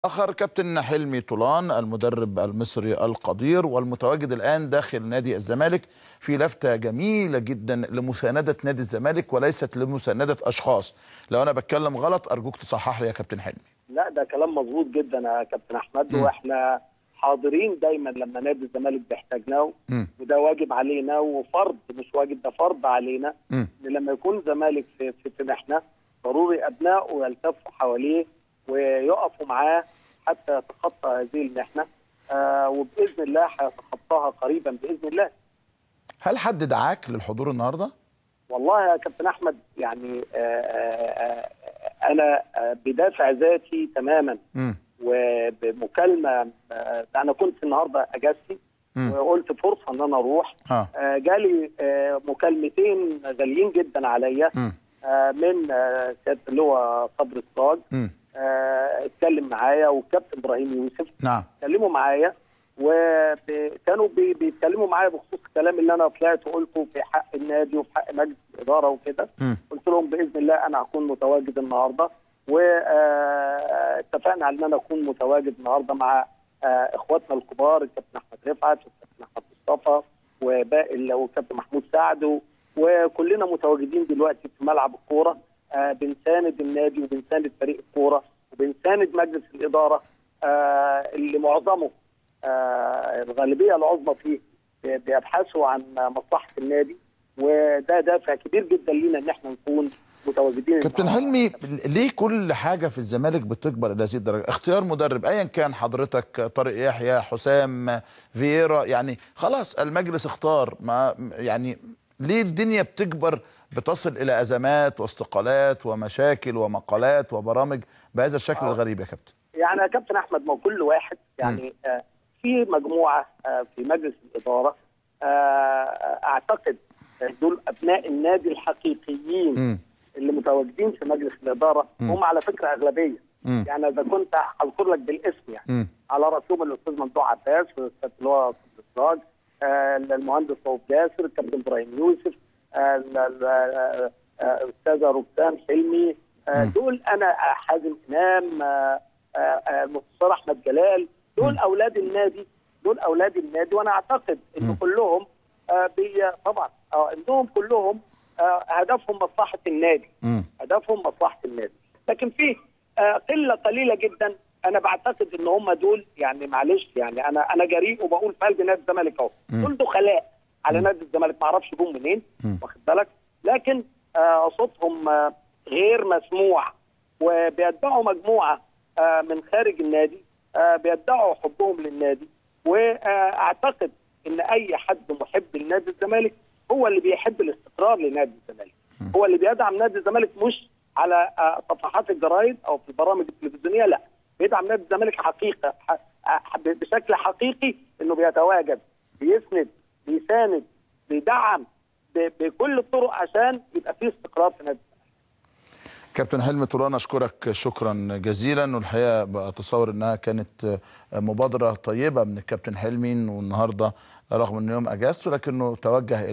آخر كابتن حلمي طولان المدرب المصري القدير والمتواجد الآن داخل نادي الزمالك في لفتة جميلة جدا لمساندة نادي الزمالك وليست لمساندة أشخاص. لو أنا بتكلم غلط أرجوك تصحح لي يا كابتن حلمي. لا، ده كلام مظبوط جدا يا كابتن أحمد، واحنا حاضرين دايما لما نادي الزمالك بيحتاجنا، وده واجب علينا وفرض، مش واجب، ده فرض علينا ان لما يكون زمالك في محنه ضروري ابنائه يلتفوا حواليه ويقفوا معاه حتى يتخطى هذه المحنه، وباذن الله هيتخطاها قريبا باذن الله. هل حد دعاك للحضور النهارده؟ والله يا كابتن احمد يعني انا بدافع ذاتي تماما وبمكالمه. انا كنت النهارده اجازتي وقلت فرصه ان انا اروح. جالي مكالمتين غاليين جدا عليا من سياده اللواء صبري الصاج، اتكلم معايا، والكابتن ابراهيم يوسف اتكلموا معايا، وكانوا بيتكلموا معايا بخصوص الكلام اللي انا طلعت وقلته في حق النادي وفي حق مجلس الاداره وكده. قلت لهم باذن الله انا هكون متواجد النهارده، واتفقنا على ان انا اكون متواجد النهارده مع اخواتنا الكبار، الكابتن احمد رفعت والكابتن احمد مصطفى وباقي والكابتن محمود سعد، وكلنا متواجدين دلوقتي في ملعب الكوره، بنساند النادي وبنساند فريق الكوره وبنساند مجلس الاداره اللي معظمه الغالبيه العظمى فيه بيبحثوا عن مصلحه النادي، وده دافع كبير جدا لينا ان احنا نكون متواجدين. كابتن حلمي، ليه كل حاجه في الزمالك بتكبر الى هذه الدرجه؟ اختيار مدرب ايا كان، حضرتك، طارق يحيى، حسام، فييرا، يعني خلاص المجلس اختار، ما يعني ليه الدنيا بتكبر بتصل الى ازمات واستقالات ومشاكل ومقالات وبرامج بهذا الشكل الغريب يا كابتن؟ يعني يا كابتن احمد، ما كل واحد يعني في مجموعه في مجلس الاداره، اعتقد دول ابناء النادي الحقيقيين اللي متواجدين في مجلس الاداره، هم على فكره اغلبيه. يعني اذا كنت هذكر لك بالاسم يعني على راسهم الاستاذ ممدوح عباس والاستاذ اللي هو السراج، المهندس رؤوف جاسر، الكابتن ابراهيم يوسف، الاستاذه روكسان حلمي، دول انا حازم امام، المستشار احمد جلال، دول اولاد النادي، دول اولاد النادي، وانا اعتقد ان كلهم طبعا انهم كلهم هدفهم مصلحه النادي، هدفهم مصلحه النادي. لكن في قله قليله جدا انا بعتقد ان هم دول، يعني معلش، يعني انا جريء وبقول في قلب نادي الزمالك اهو، دول دخلاء على نادي الزمالك، ما اعرفش جم منين، واخد بالك، لكن صوتهم غير مسموع، وبيتبعوا مجموعه من خارج النادي، بيدعوا حبهم للنادي، واعتقد ان اي حد محب لنادي الزمالك هو اللي بيحب الاستقرار لنادي الزمالك، هو اللي بيدعم نادي الزمالك مش على صفحات الجرايد او في البرامج التلفزيونيه، لا، بيدعم نادي الزمالك حقيقه بشكل حقيقي، انه بيتواجد، بيسند، بيساند، بيدعم بكل الطرق عشان يبقى فيه استقرار في نادي الزمالك. كابتن حلمي طولان، اشكرك شكرا جزيلا، والحقيقه بتصور انها كانت مبادره طيبه من الكابتن حلمي، والنهارده رغم انه يوم اجازته لكنه توجه